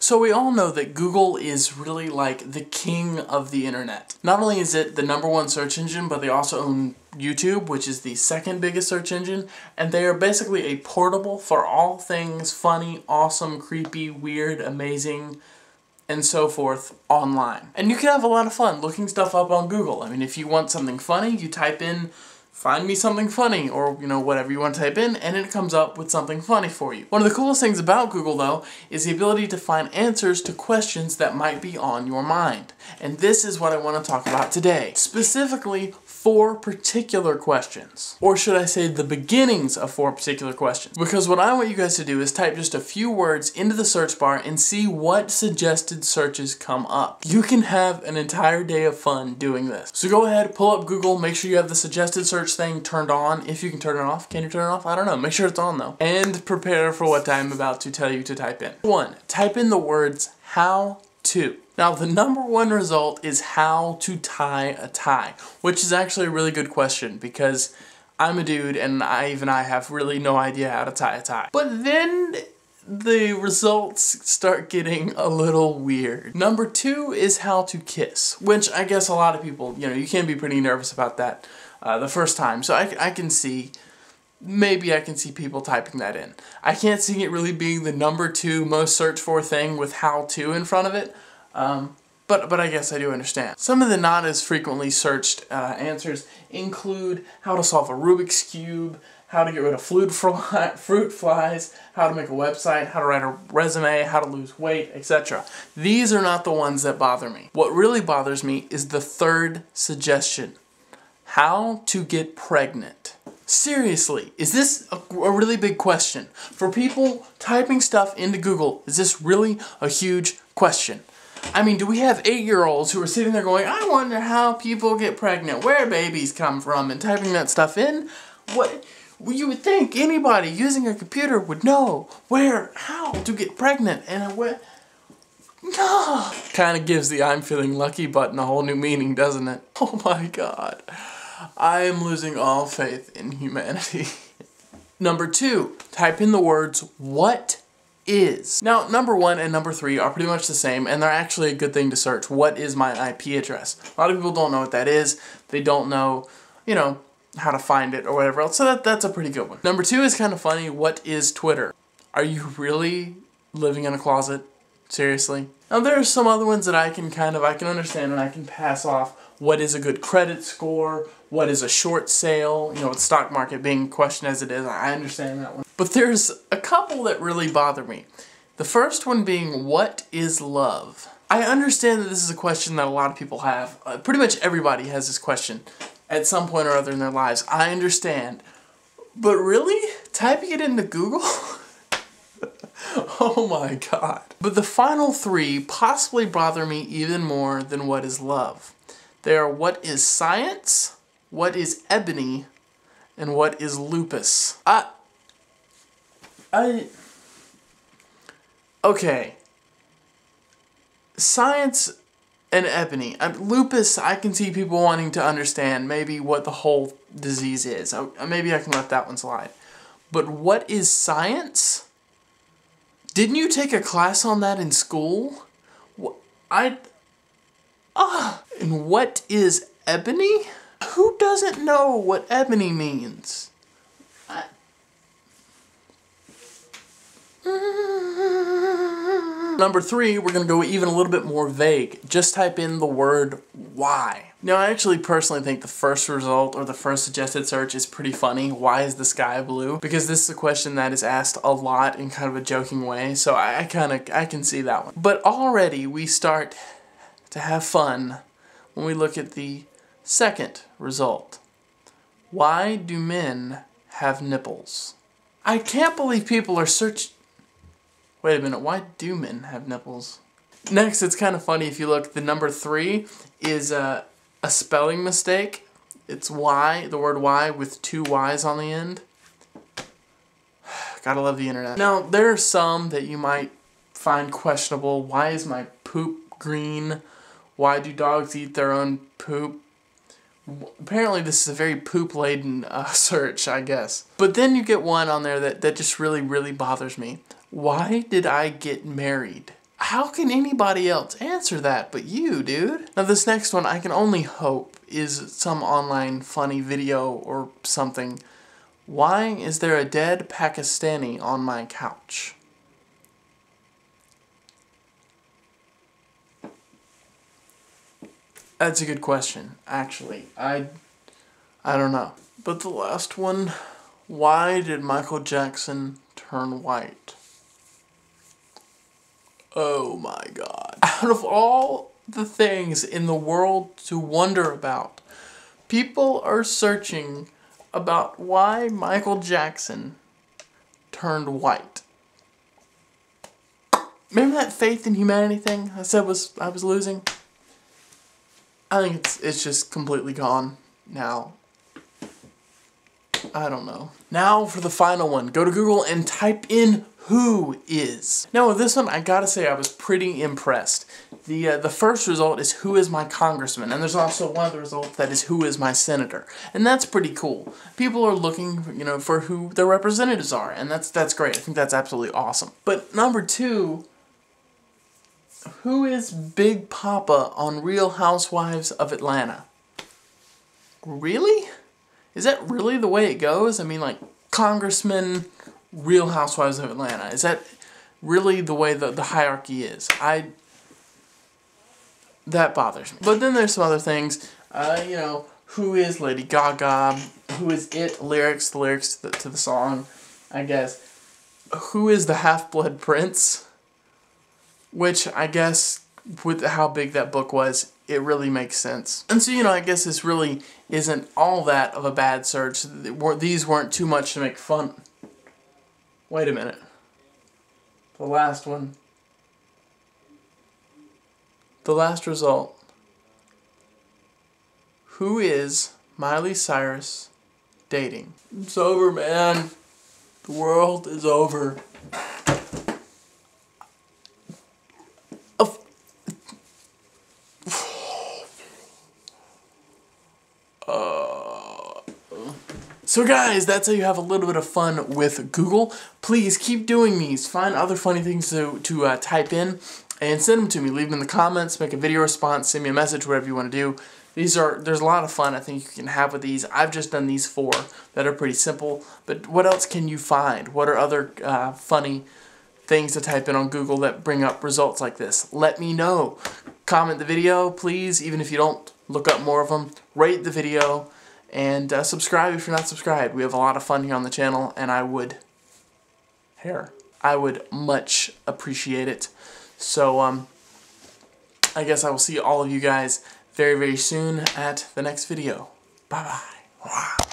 So we all know that Google is really like the king of the internet. Not only is it the #1 search engine, but they also own YouTube, which is the second biggest search engine, and they are basically a portal for all things funny, awesome, creepy, weird, amazing, and so forth online. And you can have a lot of fun looking stuff up on Google. I mean, if you want something funny, you type in find me something funny, or, you know, whatever you want to type in, and it comes up with something funny for you. One of the coolest things about Google, though, is the ability to find answers to questions that might be on your mind. And this is what I want to talk about today. Specifically, 4 particular questions. Or should I say the beginnings of 4 particular questions. Because what I want you guys to do is type just a few words into the search bar and see what suggested searches come up. You can have an entire day of fun doing this. So go ahead, pull up Google, make sure you have the suggested search thing turned on. If you can turn it off. Can you turn it off? I don't know. Make sure it's on though. And prepare for what I'm about to tell you to type in. 1. Type in the words how to. Now the #1 result is how to tie a tie, which is actually a really good question because I'm a dude and I have really no idea how to tie a tie. But then the results start getting a little weird. #2 is how to kiss, which I guess a lot of people, you know, you can be pretty nervous about that the first time. So I can see, maybe I can see people typing that in. I can't see it really being the #2 most searched for thing with how to in front of it. But I guess I do understand. Some of the not as frequently searched answers include how to solve a Rubik's Cube, how to get rid of fruit flies, how to make a website, how to write a resume, how to lose weight, etc. These are not the ones that bother me. What really bothers me is the 3rd suggestion. How to get pregnant. Seriously, is this a really big question? For people typing stuff into Google, is this really a huge question? I mean, do we have 8-year-olds who are sitting there going, I wonder how people get pregnant, where babies come from, and typing that stuff in? What? You would think anybody using a computer would know how to get pregnant, and where... No! Kind of gives the I'm feeling lucky button a whole new meaning, doesn't it? Oh my god. I am losing all faith in humanity. #2, type in the words, what is. Now, #1 and #3 are pretty much the same, and they're actually a good thing to search. What is my IP address? A lot of people don't know what that is. They don't know, you know, how to find it or whatever else, so that's a pretty good one. #2 is kind of funny. What is Twitter? Are you really living in a closet? Seriously? Now, there are some other ones that I can understand and I can pass off. What is a good credit score? What is a short sale? You know, with the stock market being questioned as it is, I understand that one. But there's a couple that really bother me. The first one being, what is love? I understand that this is a question that a lot of people have. Pretty much everybody has this question at some point or other in their lives. I understand. But really? Typing it into Google? Oh my god. But the final 3 possibly bother me even more than what is love. They are what is science, what is ebony, and what is lupus. Okay. Science and ebony. Lupus, I can see people wanting to understand maybe what the whole disease is. Maybe I can let that one slide. But what is science? Didn't you take a class on that in school? And what is ebony? Who doesn't know what ebony means? #3, we're going to go even a little bit more vague. Just type in the word why. Now, I actually personally think the first result or the first suggested search is pretty funny. Why is the sky blue? Because this is a question that is asked a lot in kind of a joking way, so I can see that one. But already we start to have fun when we look at the second result. Why do men have nipples? I can't believe people are searching... Wait a minute, why do men have nipples? Next, it's kind of funny if you look, the #3 is a spelling mistake. It's Y, the word Y with 2 Y's on the end. Gotta love the internet. Now, there are some that you might find questionable. Why is my poop green? Why do dogs eat their own poop? Apparently this is a very poop-laden search, I guess. But then you get one on there that just really, really bothers me. Why did I get married? How can anybody else answer that but you, dude? Now this next one, I can only hope, is some online funny video or something. Why is there a dead Pakistani on my couch? That's a good question, actually. I don't know. But the last one, why did Michael Jackson turn white? Oh my God. Out of all the things in the world to wonder about, people are searching about why Michael Jackson turned white. Remember that faith in humanity thing I said I was losing? I think it's just completely gone now. I don't know. Now for the final one. Go to Google and type in who is. Now with this one, I gotta say I was pretty impressed. The first result is who is my congressman, and there's also one of the results that is who is my senator, and that's pretty cool. People are looking, you know, for who their representatives are, and that's great. I think that's absolutely awesome. But number 2. Who is Big Papa on Real Housewives of Atlanta? Really? Is that really the way it goes? I mean, like, Congressman, Real Housewives of Atlanta. Is that really the way the hierarchy is? That bothers me. But then there's some other things. You know, who is Lady Gaga? Who is It? The lyrics to the song, I guess. Who is the Half-Blood Prince? Which, I guess, with how big that book was, it really makes sense. And so, you know, I guess this really isn't all that of a bad search. These weren't too much to make fun. Wait a minute. The last one. The last result. Who is Miley Cyrus dating? It's over, man. The world is over. So guys, that's how you have a little bit of fun with Google. Please keep doing these. Find other funny things to type in and send them to me. Leave them in the comments, make a video response, send me a message, whatever you want to do. There's a lot of fun I think you can have with these. I've just done these 4 that are pretty simple, but what else can you find? What are other funny things to type in on Google that bring up results like this? Let me know. Comment the video, please, even if you don't look up more of them. Rate the video. And subscribe if you're not subscribed. We have a lot of fun here on the channel, and I would much appreciate it. So, I guess I will see all of you guys very, very soon at the next video. Bye-bye.